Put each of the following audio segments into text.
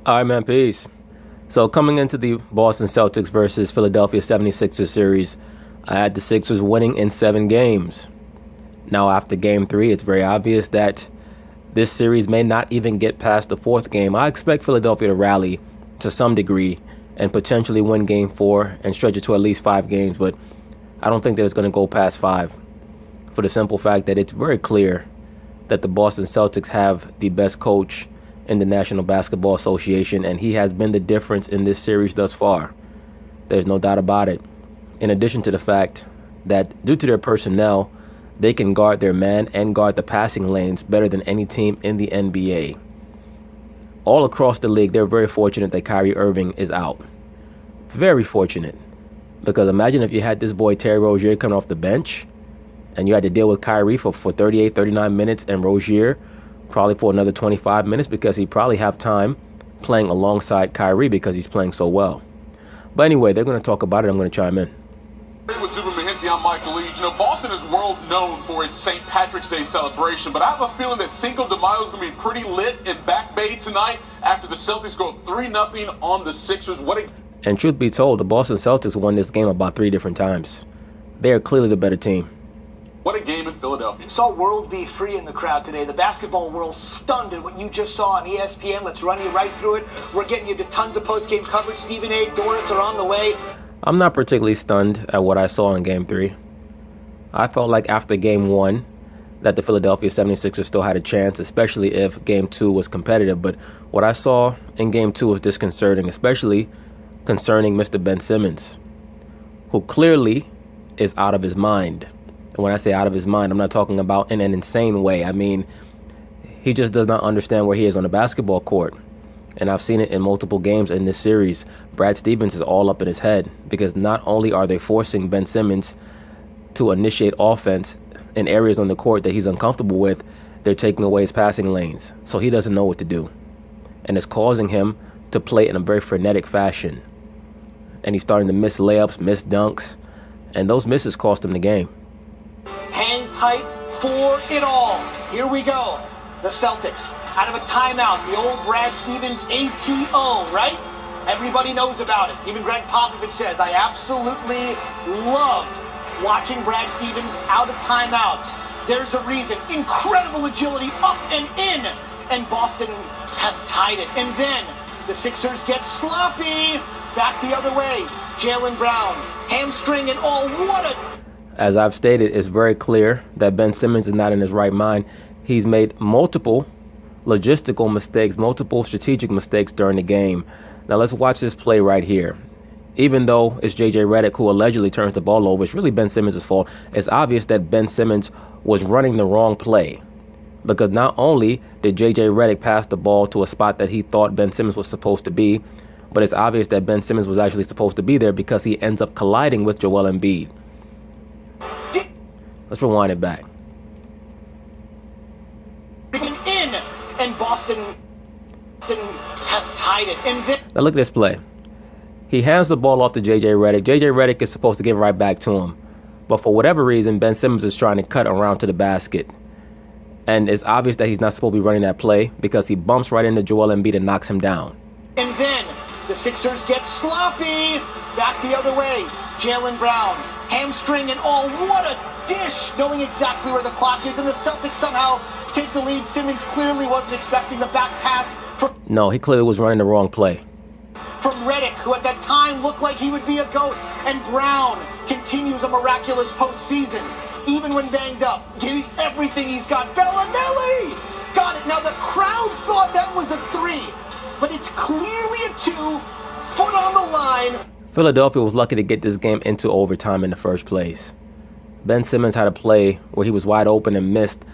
All right, man, peace. So coming into the Boston Celtics versus Philadelphia 76ers series, I had the Sixers winning in 7 games. Now, after Game 3, it's very obvious that this series may not even get past the 4th game. I expect Philadelphia to rally to some degree and potentially win Game 4 and stretch it to at least 5 games, but I don't think that it's going to go past 5 for the simple fact that it's very clear that the Boston Celtics have the best coach in the National Basketball Association, and he has been the difference in this series thus far. There's no doubt about it. In addition to the fact that due to their personnel, they can guard their man and guard the passing lanes better than any team in the NBA. All across the league, they're very fortunate that Kyrie Irving is out. Very fortunate. Because imagine if you had this boy Terry Rozier coming off the bench and you had to deal with Kyrie for 38, 39 minutes and Rozier probably for another 25 minutes because he probably have time playing alongside Kyrie because he's playing so well. But anyway, they're going to talk about it. I'm going to chime in. With Zuba Mahinty, I'm Michael Lee. You know, Boston is world known for its St. Patrick's Day celebration, but I have a feeling that Cinco de Mayo is going to be pretty lit in Back Bay tonight after the Celtics go 3-0 on the Sixers. And truth be told, the Boston Celtics won this game about 3 different times. They are clearly the better team. What a game in Philadelphia. Saw World Be Free in the crowd today. The basketball world stunned at what you just saw on ESPN. Let's run you right through it. We're getting you to tons of post-game coverage. Stephen A. Doris are on the way. I'm not particularly stunned at what I saw in Game 3. I felt like after Game 1 that the Philadelphia 76ers still had a chance, especially if Game 2 was competitive. But what I saw in Game 2 was disconcerting, especially concerning Mr. Ben Simmons, who clearly is out of his mind. And when I say out of his mind, I'm not talking about in an insane way. I mean, he just does not understand where he is on the basketball court. And I've seen it in multiple games in this series. Brad Stevens is all up in his head because not only are they forcing Ben Simmons to initiate offense in areas on the court that he's uncomfortable with, they're taking away his passing lanes. So he doesn't know what to do. And it's causing him to play in a very frenetic fashion. And he's starting to miss layups, miss dunks, and those misses cost him the game. Hang tight for it all. Here we go. The Celtics out of a timeout. The old Brad Stevens ATO, right? Everybody knows about it. Even Greg Popovich says, I absolutely love watching Brad Stevens out of timeouts. There's a reason. Incredible agility up and in. And Boston has tied it. And then the Sixers get sloppy. Back the other way. Jaylen Brown, hamstring and all. What a... As I've stated, it's very clear that Ben Simmons is not in his right mind. He's made multiple logistical mistakes, multiple strategic mistakes during the game. Now let's watch this play right here. Even though it's J.J. Redick who allegedly turns the ball over, it's really Ben Simmons' fault. It's obvious that Ben Simmons was running the wrong play. Because not only did J.J. Redick pass the ball to a spot that he thought Ben Simmons was supposed to be, but it's obvious that Ben Simmons was actually supposed to be there because he ends up colliding with Joel Embiid. Let's rewind it back. In, and Boston has tied it. And then... Now look at this play. He hands the ball off to J.J. Redick. J.J. Redick is supposed to give it right back to him. But for whatever reason, Ben Simmons is trying to cut around to the basket. And it's obvious that he's not supposed to be running that play because he bumps right into Joel Embiid and knocks him down. And then the Sixers get sloppy. Back the other way. Jaylen Brown, hamstring and all. What a dish, knowing exactly where the clock is. And the Celtics somehow take the lead. Simmons clearly wasn't expecting the back pass. No, he clearly was running the wrong play. From Redick, who at that time looked like he would be a GOAT. And Brown continues a miraculous postseason. Even when banged up, gives everything he's got. Bellinelli! Got it. Now the crowd thought that was a 3. But it's clearly a 2. Foot on the line. Philadelphia was lucky to get this game into overtime in the first place. Ben Simmons had a play where he was wide open and missed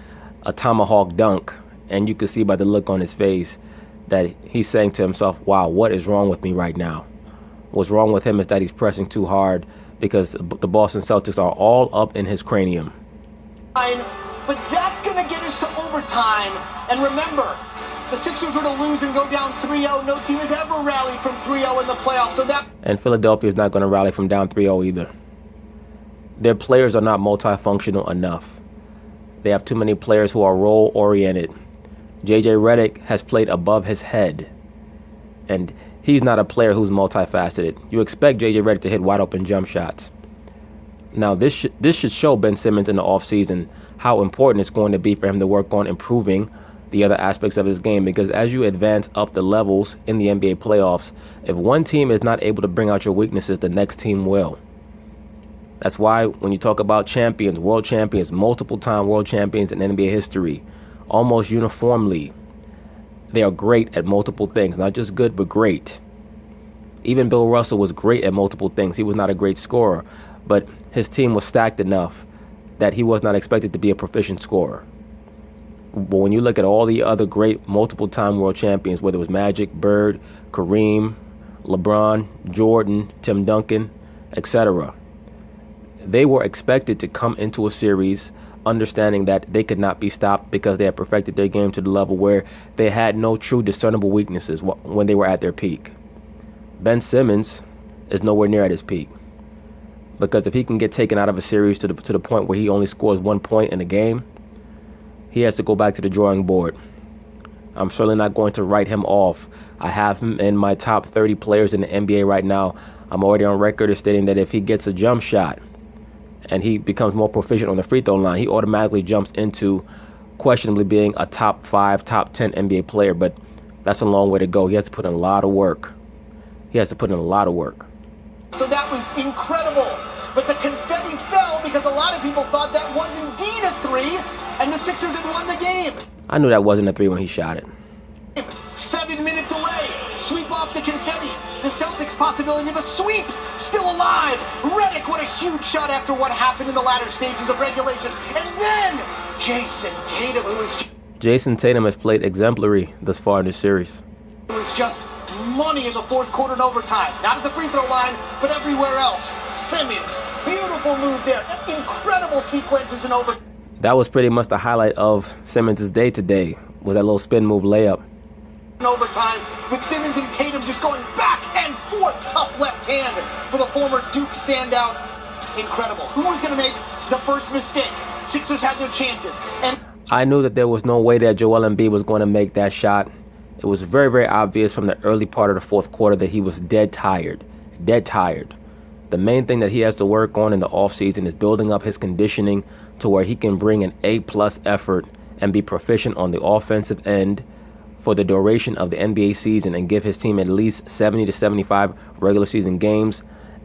a tomahawk dunk. And you could see by the look on his face that he's saying to himself, wow, what is wrong with me right now? What's wrong with him is that he's pressing too hard because the Boston Celtics are all up in his cranium. But that's going to get us to overtime. And remember, the Sixers were to lose and go down 3-0. No team has ever rallied from 3-0 in the playoffs. So that... And Philadelphia is not going to rally from down 3-0 either. Their players are not multifunctional enough. They have too many players who are role-oriented. J.J. Redick has played above his head. And he's not a player who's multifaceted. You expect J.J. Redick to hit wide open jump shots. Now, this should show Ben Simmons in the offseason how important it's going to be for him to work on improving the other aspects of his game, because as you advance up the levels in the NBA playoffs, if one team is not able to bring out your weaknesses, the next team will. That's why when you talk about champions, world champions, multiple-time world champions in NBA history, almost uniformly, they are great at multiple things. Not just good, but great. Even Bill Russell was great at multiple things. He was not a great scorer, but his team was stacked enough that he was not expected to be a proficient scorer. But when you look at all the other great multiple-time world champions, whether it was Magic, Bird, Kareem, LeBron, Jordan, Tim Duncan, etc., they were expected to come into a series understanding that they could not be stopped because they had perfected their game to the level where they had no true discernible weaknesses when they were at their peak. Ben Simmons is nowhere near at his peak, because if he can get taken out of a series to the point where he only scores 1 point in a game, he has to go back to the drawing board. I'm certainly not going to write him off. I have him in my top 30 players in the NBA right now. I'm already on record as stating that if he gets a jump shot and he becomes more proficient on the free throw line, he automatically jumps into questionably being a top 5, top 10 NBA player. But that's a long way to go. He has to put in a lot of work. So that was incredible. But the confetti fell because a lot of people thought that was indeed a 3, and the Sixers had won the game. I knew that wasn't a 3 when he shot it. 7-minute delay. Sweep off the confetti. The Celtics' possibility of a sweep still alive. Redick, what a huge shot after what happened in the latter stages of regulation. And then Jason Tatum, Jason Tatum has played exemplary thus far in this series. It was just money in the fourth quarter and overtime. Not at the free throw line, but everywhere else. Simmons, beautiful move there. Incredible sequences in overtime. That was pretty much the highlight of Simmons' day today, was that little spin move layup. In overtime, with Simmons and Tatum just going back and forth. Tough left hand for the former Duke standout. Incredible. Who was going to make the first mistake? Sixers had their chances. And I knew that there was no way that Joel Embiid was going to make that shot. It was very, very obvious from the early part of the fourth quarter that he was dead tired. The main thing that he has to work on in the offseason is building up his conditioning to where he can bring an A-plus effort and be proficient on the offensive end for the duration of the NBA season and give his team at least 70 to 75 regular season games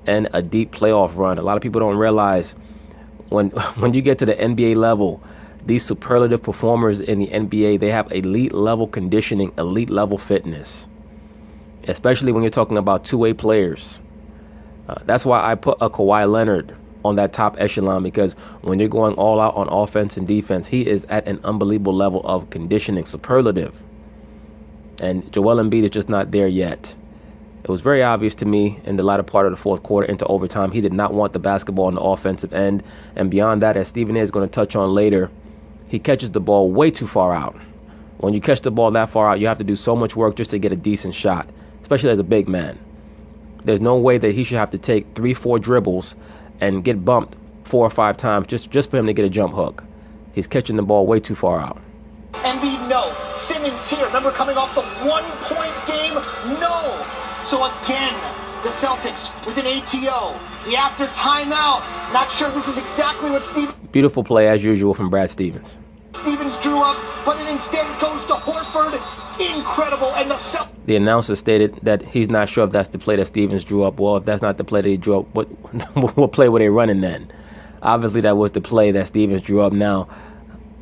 and a deep playoff run. A lot of people don't realize when you get to the NBA level, these superlative performers in the NBA, they have elite level conditioning, elite level fitness, especially when you're talking about two-way players. That's why I put a Kawhi Leonard on that top echelon, because when you're going all out on offense and defense, he is at an unbelievable level of conditioning, superlative. And Joel Embiid is just not there yet. It was very obvious to me in the latter part of the fourth quarter into overtime, he did not want the basketball on the offensive end. And beyond that, as Stephen A is going to touch on later, he catches the ball way too far out. When you catch the ball that far out, you have to do so much work just to get a decent shot, especially as a big man. There's no way that he should have to take 3-4 dribbles and get bumped 4 or 5 times just for him to get a jump hook. He's catching the ball way too far out. Embiid, no. Simmons here. Remember coming off the 1-point game? No. So again, the Celtics with an ATO. The after timeout. Not sure this is exactly what Stevens... Beautiful play as usual from Brad Stevens. Stevens drew up, but it instead goes to Horford. Incredible. And the announcer stated that he's not sure if that's the play that Stevens drew up. Well, if that's not the play that he drew up, what play were they running then? Obviously, that was the play that Stevens drew up. Now,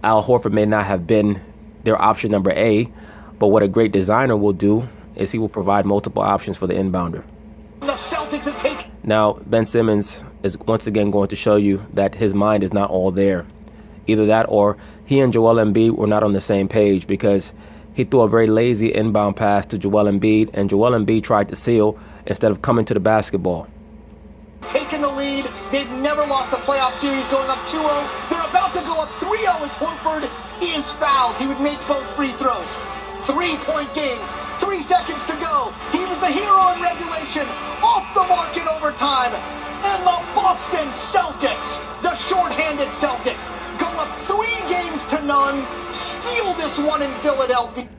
Al Horford may not have been their option number A, but what a great designer will do is he will provide multiple options for the inbounder. The Celtics have taken... Now, Ben Simmons is once again going to show you that his mind is not all there. Either that or he and Joel Embiid were not on the same page, because he threw a very lazy inbound pass to Joel Embiid, and Joel Embiid tried to seal instead of coming to the basketball. Taking the lead. They've never lost a playoff series going up 2-0. They're about to go up 3-0 as Horford is fouled. He would make both free throws. 3-point game. 3 seconds to go. He was the hero in regulation. Off the mark in overtime. And the Boston Celtics, the shorthanded Celtics, go up 3-0. Steal this one in Philadelphia.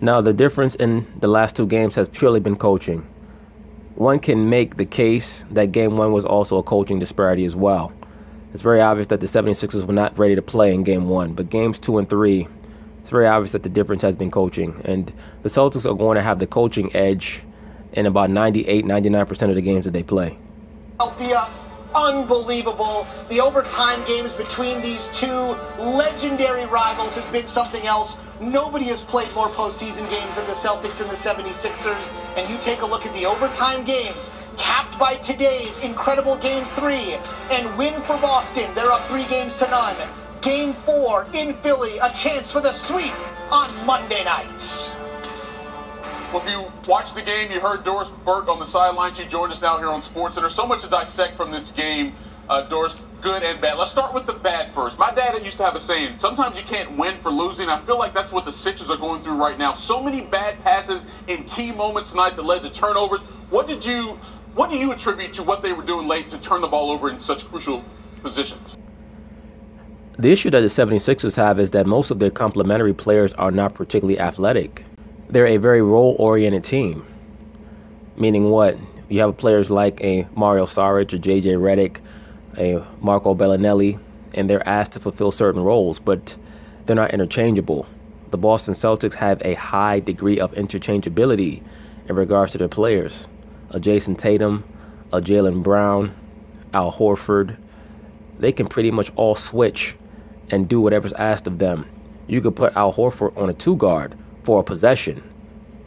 Now, the difference in the last two games has purely been coaching. One can make the case that Game 1 was also a coaching disparity as well. It's very obvious that the 76ers were not ready to play in Game 1, but Games 2 and 3, it's very obvious that the difference has been coaching. And the Celtics are going to have the coaching edge in about 98, 99% of the games that they play. Philadelphia, unbelievable. The overtime games between these two legendary rivals has been something else. Nobody has played more postseason games than the Celtics and the 76ers. And you take a look at the overtime games, capped by today's incredible Game 3, and win for Boston. They're up 3-0. Game 4 in Philly, a chance for the sweep on Monday night. Well, if you watched the game, you heard Doris Burke on the sideline. She joined us now here on SportsCenter. There's so much to dissect from this game, Doris, good and bad. Let's start with the bad first. My dad used to have a saying, sometimes you can't win for losing. I feel like that's what the Sixers are going through right now. So many bad passes in key moments tonight that led to turnovers. What do you attribute to what they were doing late to turn the ball over in such crucial positions? The issue that the 76ers have is that most of their complementary players are not particularly athletic. They're a very role-oriented team, meaning what? You have players like a Mario Saric, a J.J. Redick, a Marco Bellinelli, and they're asked to fulfill certain roles, but they're not interchangeable. The Boston Celtics have a high degree of interchangeability in regards to their players. A Jason Tatum, a Jaylen Brown, Al Horford, they can pretty much all switch and do whatever's asked of them. You could put Al Horford on a 2-guard for a possession.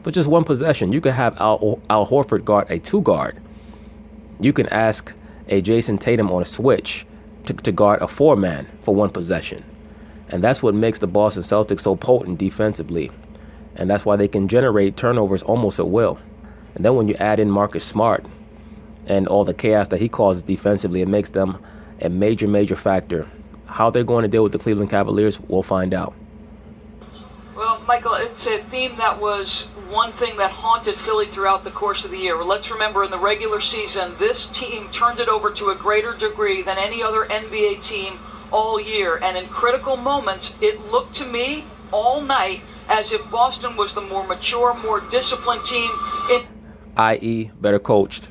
For just one possession, you could have Al Horford guard a 2-guard. You can ask a Jason Tatum on a switch to guard a 4-man for one possession. And that's what makes the Boston Celtics so potent defensively. And that's why they can generate turnovers almost at will. And then when you add in Marcus Smart and all the chaos that he causes defensively, it makes them a major, major factor. How they're going to deal with the Cleveland Cavaliers, we'll find out. Well, Michael, it's a theme that was one thing that haunted Philly throughout the course of the year. Let's remember, in the regular season, this team turned it over to a greater degree than any other NBA team all year. And in critical moments, it looked to me all night as if Boston was the more mature, more disciplined team. I.e., better coached.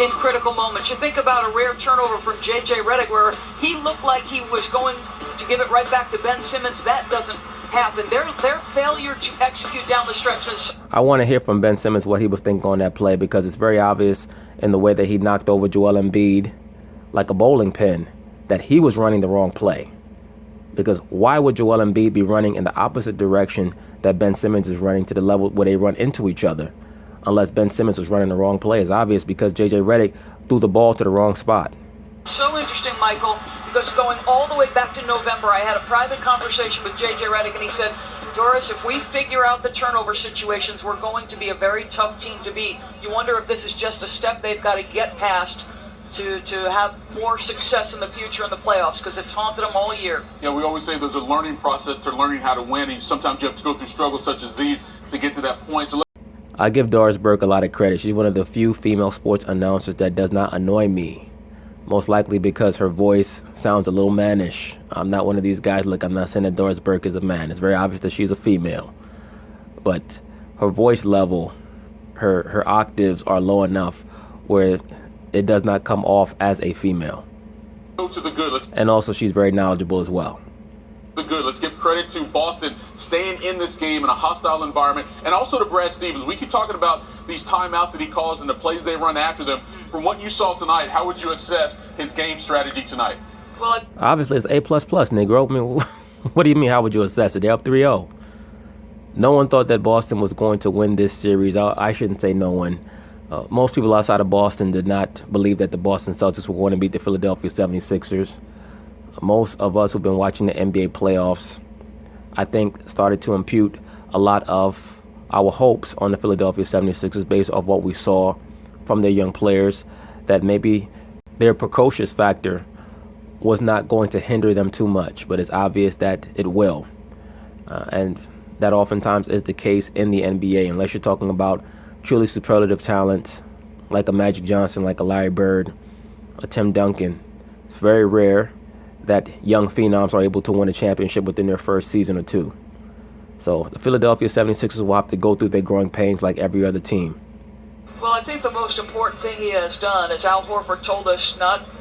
In critical moments. You think about a rare turnover from J.J. Redick where he looked like he was going to give it right back to Ben Simmons. That doesn't happen. Their failure to execute down the stretch is... I want to hear from Ben Simmons what he was thinking on that play, because it's very obvious in the way that he knocked over Joel Embiid like a bowling pin that he was running the wrong play. Because why would Joel Embiid be running in the opposite direction that Ben Simmons is running, to the level where they run into each other? Unless Ben Simmons was running the wrong play. It's obvious because J.J. Redick threw the ball to the wrong spot. So interesting, Michael, because going all the way back to November, I had a private conversation with J.J. Redick, and he said, Doris, if we figure out the turnover situations, we're going to be a very tough team to beat. You wonder if this is just a step they've got to get past to have more success in the future in the playoffs, because it's haunted them all year. Yeah, we always say there's a learning process to learning how to win, and sometimes you have to go through struggles such as these to get to that point. So I give Doris Burke a lot of credit. She's one of the few female sports announcers that does not annoy me. Most likely because her voice sounds a little mannish. I'm not one of these guys. Look, I'm not saying that Doris Burke is a man. It's very obvious that she's a female. But her voice level, her octaves are low enough where it does not come off as a female. go to the good. And also she's very knowledgeable as well. Let's give credit to Boston staying in this game in a hostile environment, and also to Brad Stevens. We keep talking about these timeouts that he calls and the plays they run after them. From what you saw tonight, how would you assess his game strategy tonight? Well, obviously it's A++, Negro. I mean, what do you mean, how would you assess it? They're up 3-0. No one thought that Boston was going to win this series. I shouldn't say no one. Most people outside of Boston did not believe that the Boston Celtics were going to beat the Philadelphia 76ers. Most of us who've been watching the NBA playoffs, I think, started to impute a lot of our hopes on the Philadelphia 76ers based off what we saw from their young players, that maybe their precocious factor was not going to hinder them too much, but it's obvious that it will. And that oftentimes is the case in the NBA, unless you're talking about truly superlative talent like a Magic Johnson, like a Larry Bird, a Tim Duncan. It's very rare that young phenoms are able to win a championship within their first season or two. So the Philadelphia 76ers will have to go through their growing pains like every other team. Well, I think the most important thing he has done, as Al Horford told us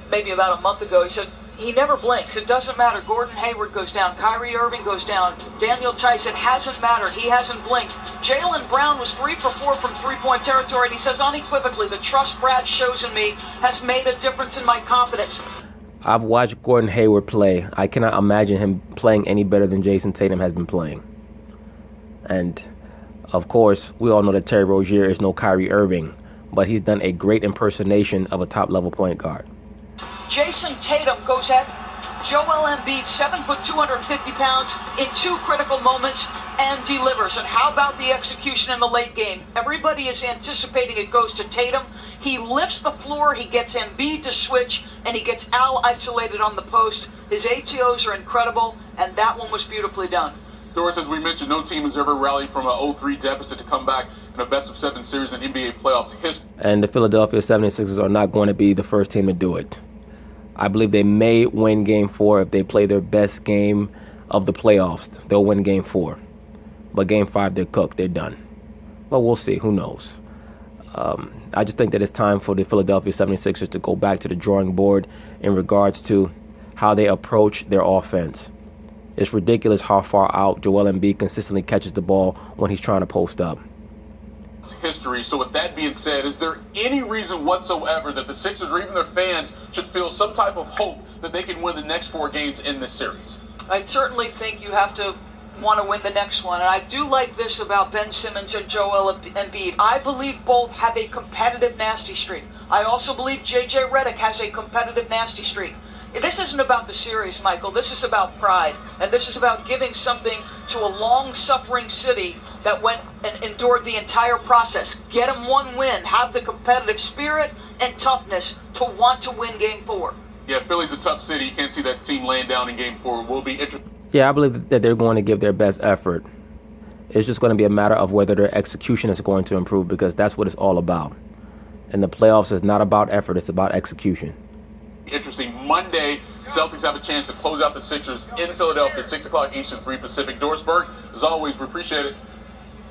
maybe about a month ago, he said he never blinks. It doesn't matter. Gordon Hayward goes down. Kyrie Irving goes down. Daniel Tice, it hasn't mattered. He hasn't blinked. Jaylen Brown was 3 for 4 from three-point territory, and he says unequivocally, the trust Brad shows in me has made a difference in my confidence. I've watched Gordon Hayward play. I cannot imagine him playing any better than Jason Tatum has been playing. And, of course, we all know that Terry Rozier is no Kyrie Irving, but he's done a great impersonation of a top-level point guard. Jason Tatum goes at Joel Embiid, 7 foot 250 pounds, in 2 critical moments and delivers. And how about the execution in the late game? Everybody is anticipating it goes to Tatum. He lifts the floor, he gets Embiid to switch, and he gets Al isolated on the post. His ATOs are incredible, and that one was beautifully done. Doris, as we mentioned, no team has ever rallied from an 0-3 deficit to come back in a best-of-7 series in NBA playoffs history. And the Philadelphia 76ers are not going to be the first team to do it. I believe they may win Game 4 if they play their best game of the playoffs. They'll win Game 4. But Game 5, they're cooked. They're done. But we'll see. Who knows? I just think that it's time for the Philadelphia 76ers to go back to the drawing board in regards to how they approach their offense. It's ridiculous how far out Joel Embiid consistently catches the ball when he's trying to post up. History. So with that being said, is there any reason whatsoever that the Sixers or even their fans should feel some type of hope that they can win the next 4 games in this series? I certainly think you have to want to win the next one. And I do like this about Ben Simmons and Joel Embiid. I believe both have a competitive nasty streak. I also believe J.J. Redick has a competitive nasty streak. This isn't about the series, Michael. This is about pride. And this is about giving something to a long-suffering city that went and endured the entire process. Get them one win. Have the competitive spirit and toughness to want to win Game 4. Yeah, Philly's a tough city. You can't see that team laying down in Game 4. It will be interesting. Yeah, I believe that they're going to give their best effort. It's just going to be a matter of whether their execution is going to improve, because that's what it's all about. And the playoffs is not about effort. It's about execution. Interesting. Monday, Celtics have a chance to close out the Sixers in Philadelphia, 6 o'clock Eastern, 3 Pacific. Dorsberg, as always, we appreciate it.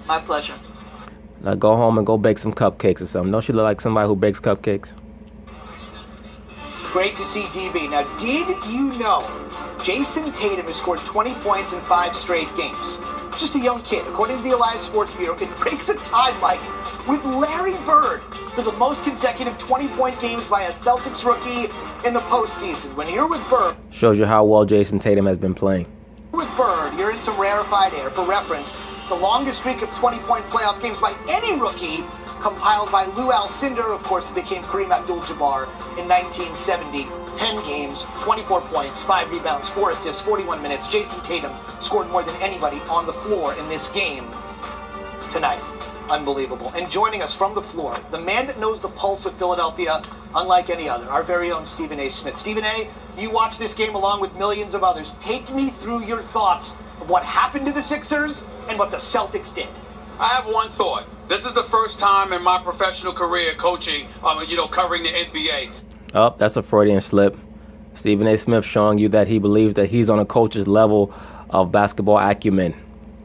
My pleasure. Now go home and go bake some cupcakes or something. Don't you look like somebody who bakes cupcakes? Great to see DB. Now, did you know Jason Tatum has scored 20 points in 5 straight games? He's just a young kid. According to the Elias Sports Bureau, it breaks a tie, Mike, with Larry Bird for the most consecutive 20-point games by a Celtics rookie in the postseason. When you're with Bird... Shows you how well Jason Tatum has been playing. With Bird, you're in some rarefied air. For reference, the longest streak of 20-point playoff games by any rookie, compiled by Lou Alcindor, of course, it became Kareem Abdul-Jabbar in 1970. 10 games, 24 points, 5 rebounds, 4 assists, 41 minutes. Jason Tatum scored more than anybody on the floor in this game tonight. Unbelievable. And joining us from the floor, the man that knows the pulse of Philadelphia unlike any other, our very own Stephen A. Smith. Stephen A., you watched this game along with millions of others. Take me through your thoughts of what happened to the Sixers and what the Celtics did. I have one thought. This is the first time in my professional career coaching, covering the NBA. Oh, that's a Freudian slip. Stephen A. Smith showing you that he believes that he's on a coach's level of basketball acumen.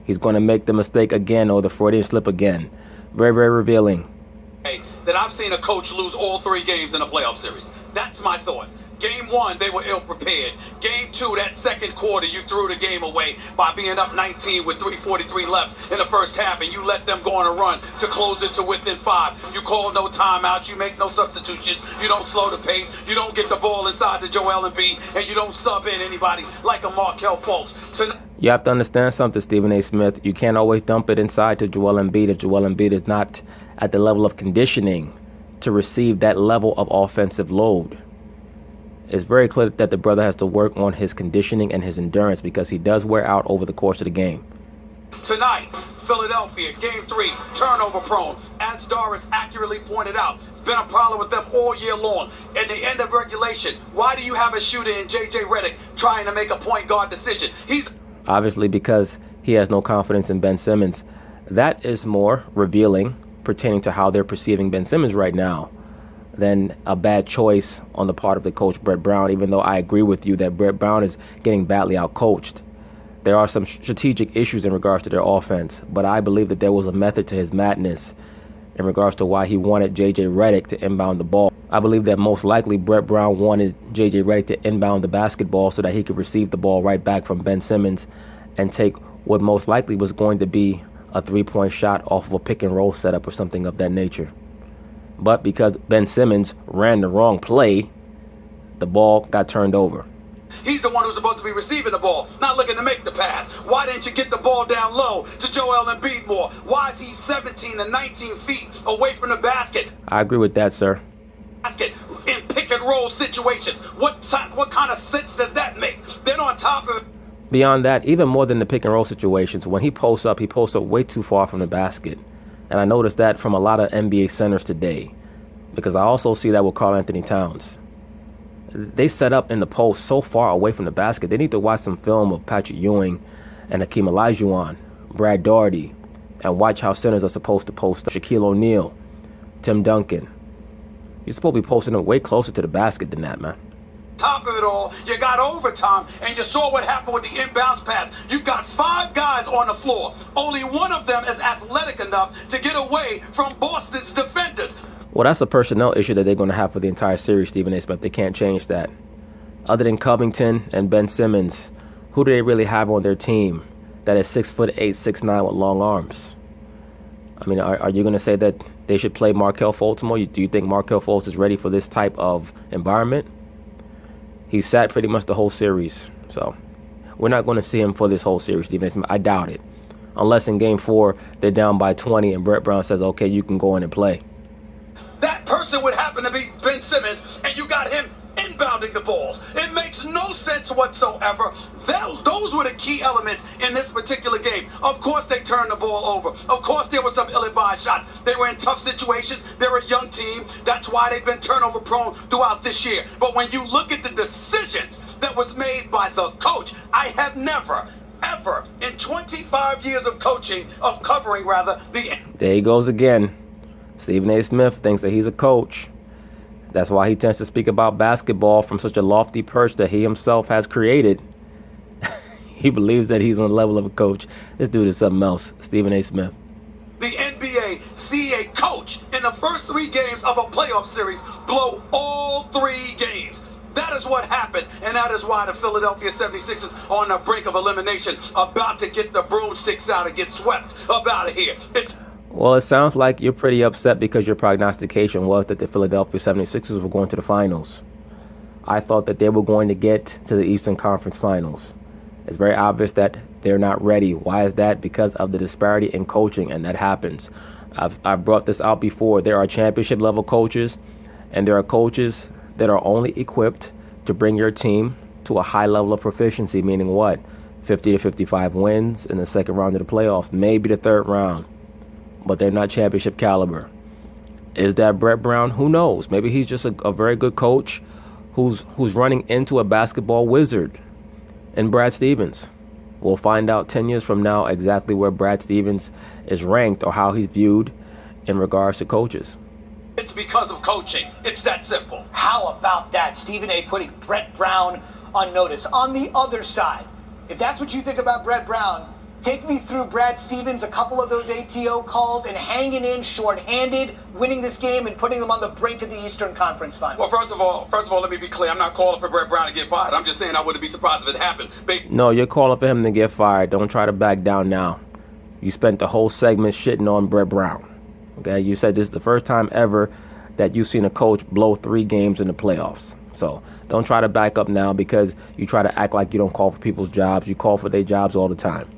He's going to make the mistake again, or the Freudian slip again. Very, very revealing. That I've seen a coach lose all 3 games in a playoff series. That's my thought. Game 1, they were ill-prepared. Game 2, that second quarter, you threw the game away by being up 19 with 3:43 left in the first half, and you let them go on a run to close it to within 5. You call no timeouts, you make no substitutions, you don't slow the pace, you don't get the ball inside to Joel Embiid, and you don't sub in anybody like a Markelle Fultz. You have to understand something, Stephen A. Smith. You can't always dump it inside to Joel Embiid if Joel Embiid is not at the level of conditioning to receive that level of offensive load. It's very clear that the brother has to work on his conditioning and his endurance, because he does wear out over the course of the game. Tonight, Philadelphia, Game 3, turnover prone. As Doris accurately pointed out, it's been a problem with them all year long. At the end of regulation, why do you have a shooter in J.J. Redick trying to make a point guard decision? He's obviously because he has no confidence in Ben Simmons. That is more revealing pertaining to how they're perceiving Ben Simmons right now than a bad choice on the part of the coach, Brett Brown, even though I agree with you that Brett Brown is getting badly outcoached. There are some strategic issues in regards to their offense, but I believe that there was a method to his madness in regards to why he wanted J.J. Redick to inbound the ball. I believe that most likely Brett Brown wanted J.J. Redick to inbound the basketball so that he could receive the ball right back from Ben Simmons and take what most likely was going to be a three-point shot off of a pick-and-roll setup or something of that nature. But because Ben Simmons ran the wrong play, the ball got turned over. He's the one who's supposed to be receiving the ball, not looking to make the pass. Why didn't you get the ball down low to Joel Embiid more? Why is he 17 to 19 feet away from the basket? I agree with that, sir. Basket in pick and roll situations. What kind of sense does that make? Then on top of it, Beyond that, even more than the pick and roll situations, when he posts up way too far from the basket. And I noticed that from a lot of NBA centers today, because I also see that with Karl Anthony Towns. They set up in the post so far away from the basket. They need to watch some film of Patrick Ewing and Hakeem Olajuwon, Brad Daugherty, and watch how centers are supposed to post up. Shaquille O'Neal, Tim Duncan. You're supposed to be posting them way closer to the basket than that, man. Top of it all, you got overtime, and you saw what happened with the inbounds pass. You've got 5 guys on the floor. Only one of them is athletic enough to get away from Boston's defenders. Well, that's a personnel issue that they're going to have for the entire series, Stephen A. Smith. They can't change that. Other than Covington and Ben Simmons, who do they really have on their team that is 6'8", 6'9" with long arms? I mean, are you going to say that they should play Markelle Fultz more? Do you think Markelle Fultz is ready for this type of environment? He sat pretty much the whole series, so we're not going to see him for this whole series, Stephen A. Smith. I doubt it. Unless in Game 4, they're down by 20 and Brett Brown says, okay, you can go in and play. That person would happen to be Ben Simmons, and you got him inbounding the balls. It makes no sense whatsoever. Those were the key elements in this particular game. Of course, they turned the ball over. Of course, there were some ill-advised shots. They were in tough situations. They're a young team. That's why they've been turnover prone throughout this year. But when you look at the decisions that was made by the coach, I have never, ever, in 25 years of covering, There he goes again. Stephen A. Smith thinks that he's a coach. That's why he tends to speak about basketball from such a lofty perch that he himself has created. He believes that he's on the level of a coach. This dude is something else, Stephen A. Smith. The NBA see a coach in the first 3 games of a playoff series blow all 3 games. That is what happened, and that is why the Philadelphia 76ers are on the brink of elimination, about to get the broomsticks out and get swept up out of here. Well, it sounds like you're pretty upset because your prognostication was that the Philadelphia 76ers were going to the finals. I thought that they were going to get to the Eastern Conference Finals. It's very obvious that they're not ready. Why is that? Because of the disparity in coaching, and that happens. I've brought this out before. There are championship-level coaches, and there are coaches that are only equipped to bring your team to a high level of proficiency, meaning what? 50 to 55 wins in the second round of the playoffs, maybe the third round. But they're not championship caliber. Is that Brett Brown? Who knows? Maybe he's just a very good coach who's running into a basketball wizard in Brad Stevens. We'll find out 10 years from now exactly where Brad Stevens is ranked or how he's viewed in regards to coaches. It's because of coaching. It's that simple. How about that? Stephen A. putting Brett Brown on notice. On the other side, if that's what you think about Brett Brown, take me through Brad Stevens, a couple of those ATO calls, and hanging in shorthanded, winning this game, and putting them on the brink of the Eastern Conference Finals. Well, first of all, let me be clear. I'm not calling for Brett Brown to get fired. I'm just saying I wouldn't be surprised if it happened. No, you're calling for him to get fired. Don't try to back down now. You spent the whole segment shitting on Brett Brown. Okay, you said this is the first time ever that you've seen a coach blow 3 games in the playoffs. So don't try to back up now because you try to act like you don't call for people's jobs. You call for their jobs all the time.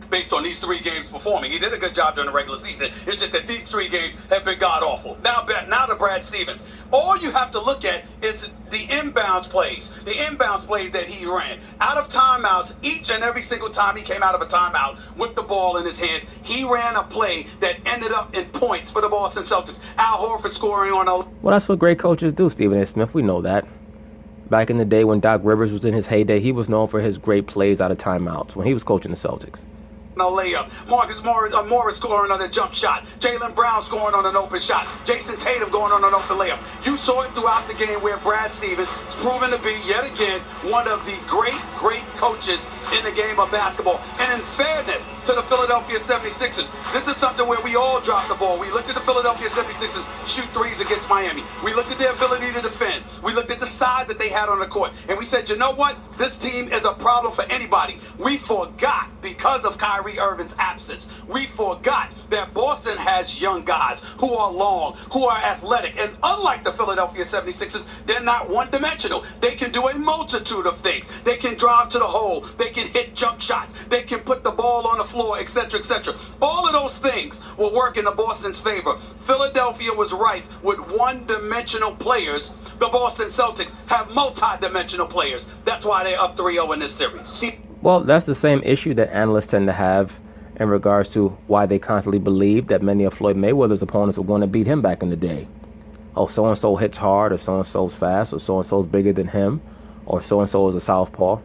Based on these 3 games performing, he did a good job during the regular season. It's just that these 3 games have been god-awful. Now to Brad Stevens. All you have to look at is the inbounds plays. The inbounds plays that he ran. Out of timeouts, each and every single time he came out of a timeout with the ball in his hands, he ran a play that ended up in points for the Boston Celtics. Al Horford scoring on a... Well, that's what great coaches do, Stephen A. Smith. We know that. Back in the day when Doc Rivers was in his heyday, he was known for his great plays out of timeouts when he was coaching the Celtics. a layup. Morris scoring on a jump shot. Jaylen Brown scoring on an open shot. Jason Tatum going on an open layup. You saw it throughout the game where Brad Stevens is proven to be, yet again, one of the great coaches in the game of basketball. And in fairness to the Philadelphia 76ers, this is something where we all drop the ball. We looked at the Philadelphia 76ers shoot threes against Miami. We looked at their ability to defend. We looked at the size that they had on the court. And we said, you know what? This team is a problem for anybody. We forgot, because of Kyrie Irving's absence, we forgot that Boston has young guys who are long, who are athletic. And unlike the Philadelphia 76ers, they're not one-dimensional. They can do a multitude of things. They can drive to the hole. They can hit jump shots. They can put the ball on the floor, etc., etc. All of those things will work in the Boston's favor. Philadelphia was rife with one-dimensional players. The Boston Celtics have multi-dimensional players. That's why they're up 3-0 in this series. Well, that's the same issue that analysts tend to have in regards to why they constantly believe that many of Floyd Mayweather's opponents are going to beat him back in the day. Oh, so-and-so hits hard, or so-and-so's fast, or so-and-so's bigger than him, or so-and-so is a southpaw.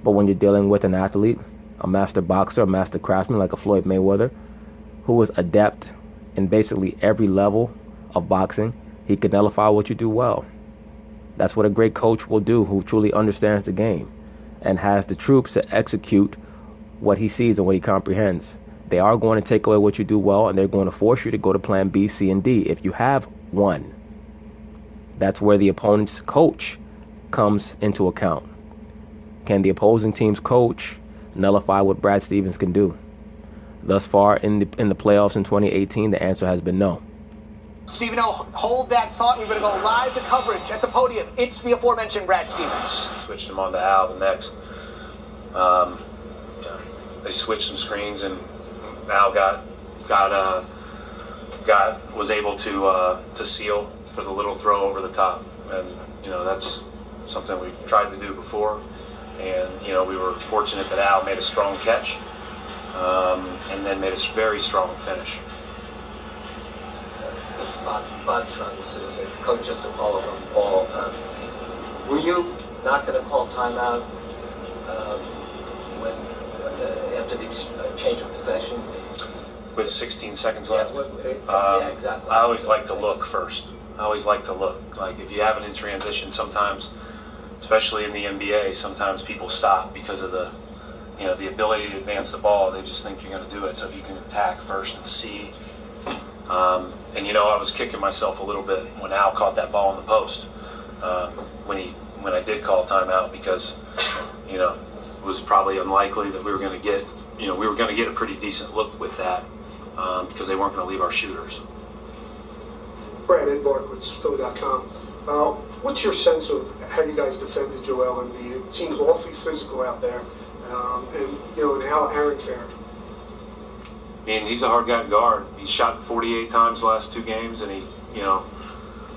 But when you're dealing with an athlete, a master boxer, a master craftsman like a Floyd Mayweather, who is adept in basically every level of boxing, he can nullify what you do well. That's what a great coach will do, who truly understands the game and has the troops to execute what he sees and what he comprehends. They are going to take away what you do well, and they're going to force you to go to plan B, C, and D if you have one. That's where the opponent's coach comes into account. Can the opposing team's coach nullify what Brad Stevens can do? Thus far in the playoffs in 2018, the answer has been no. Stephen O, hold that thought. We're going to go live to coverage at the podium. It's the aforementioned Brad Stevens. Switched him on to Al the next. They switched some screens, and Al was able to seal for the little throw over the top, and that's something we've tried to do before. And we were fortunate that Al made a strong catch, and then made a very strong finish. Bob's trying to say, Coach, just to follow from Paul, were you not going to call timeout after the change of possession? With 16 seconds left? Yeah, exactly. I always like to look first. Like if you have it in transition, sometimes, especially in the NBA, sometimes people stop because of the ability to advance the ball. They just think you're going to do it. So if you can attack first and see. I was kicking myself a little bit when Al caught that ball in the post when I did call timeout, because it was probably unlikely that we were going to get a pretty decent look with that because they weren't going to leave our shooters. Brandon Barkwitz, Philly.com. What's your sense of how you guys defended Joel Embiid? It seems awfully physical out there, and how Aaron fared. He's a hard guy to guard. He shot 48 times the last 2 games, and he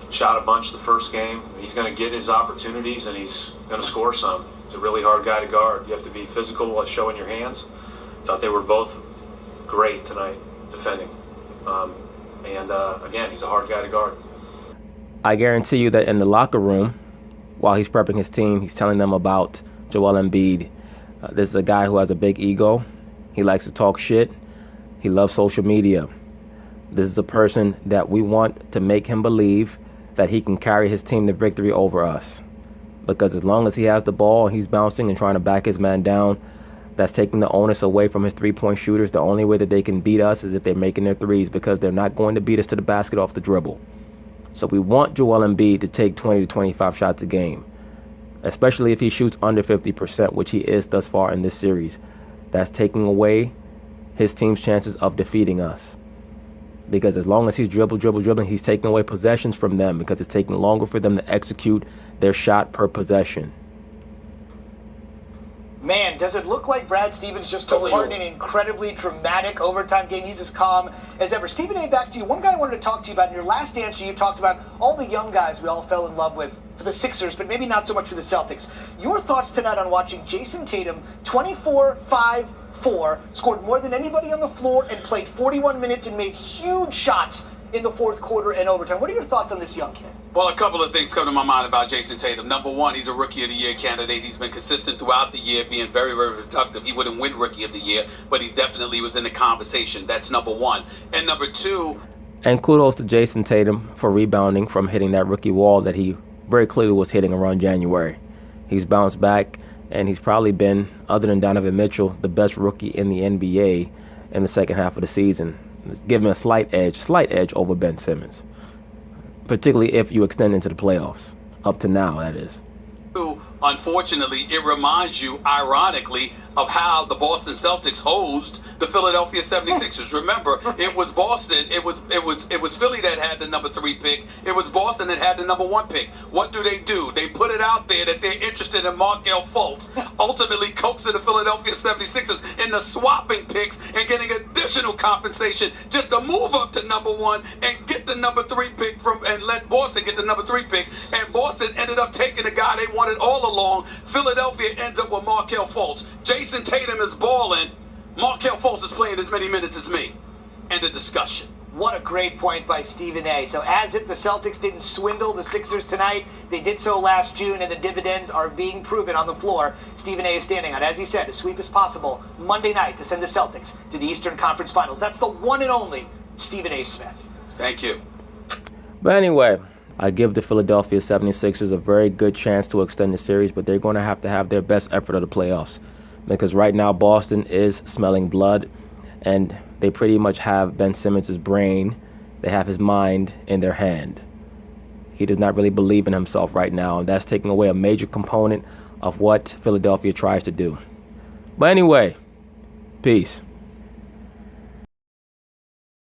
shot a bunch the first game. He's going to get his opportunities, and he's going to score some. He's a really hard guy to guard. You have to be physical while showing your hands. I thought they were both great tonight defending. Again, he's a hard guy to guard. I guarantee you that in the locker room, while he's prepping his team, he's telling them about Joel Embiid. This is a guy who has a big ego. He likes to talk shit. He loves social media. This is a person that we want to make him believe that he can carry his team to victory over us. Because as long as he has the ball and he's bouncing and trying to back his man down, that's taking the onus away from his three-point shooters. The only way that they can beat us is if they're making their threes, because they're not going to beat us to the basket off the dribble. So we want Joel Embiid to take 20 to 25 shots a game, especially if he shoots under 50%, which he is thus far in this series. That's taking away his team's chances of defeating us. Because as long as he's dribbling, he's taking away possessions from them, because it's taking longer for them to execute their shot per possession. Man, does it look like Brad Stevens just took part in an incredibly dramatic overtime game? He's as calm as ever. Stephen A., back to you. One guy I wanted to talk to you about. In your last answer, you talked about all the young guys we all fell in love with for the Sixers, but maybe not so much for the Celtics. Your thoughts tonight on watching Jason Tatum, 24-5-4, scored more than anybody on the floor and played 41 minutes and made huge shots in the fourth quarter and overtime. What are your thoughts on this young kid? Well, a couple of things come to my mind about Jason Tatum. Number one, he's a Rookie of the Year candidate. He's been consistent throughout the year, being very, very productive. He wouldn't win Rookie of the Year, but he definitely was in the conversation. That's number one. And number two... And kudos to Jason Tatum for rebounding from hitting that rookie wall that he very clearly was hitting around January. He's bounced back, and he's probably been, other than Donovan Mitchell, the best rookie in the NBA in the second half of the season, giving a slight edge over Ben Simmons, particularly if you extend into the playoffs. Up to now, that is. Unfortunately, it reminds you, ironically, of how the Boston Celtics hosed the Philadelphia 76ers. Remember, it was Boston, it was Philly that had the number 3 pick. It was Boston that had the number 1 pick. What do? They put it out there that they're interested in Markelle Fultz, ultimately coaxing the Philadelphia 76ers into swapping picks and getting additional compensation just to move up to number 1 and get the number 3 pick and let Boston get the number 3 pick. And Boston ended up taking the guy they wanted all along. Philadelphia ends up with Markelle Fultz. Jason Tatum is balling. Markelle Fultz is playing as many minutes as me. End of discussion. What a great point by Stephen A. So as if the Celtics didn't swindle the Sixers tonight, they did so last June, and the dividends are being proven on the floor. Stephen A. is standing on, as he said, as sweep as possible Monday night to send the Celtics to the Eastern Conference Finals. That's the one and only Stephen A. Smith. Thank you. But anyway, I give the Philadelphia 76ers a very good chance to extend the series, but they're going to have their best effort of the playoffs. Because right now Boston is smelling blood, and they pretty much have Ben Simmons' brain. They have his mind in their hand. He does not really believe in himself right now, and that's taking away a major component of what Philadelphia tries to do. But anyway, peace.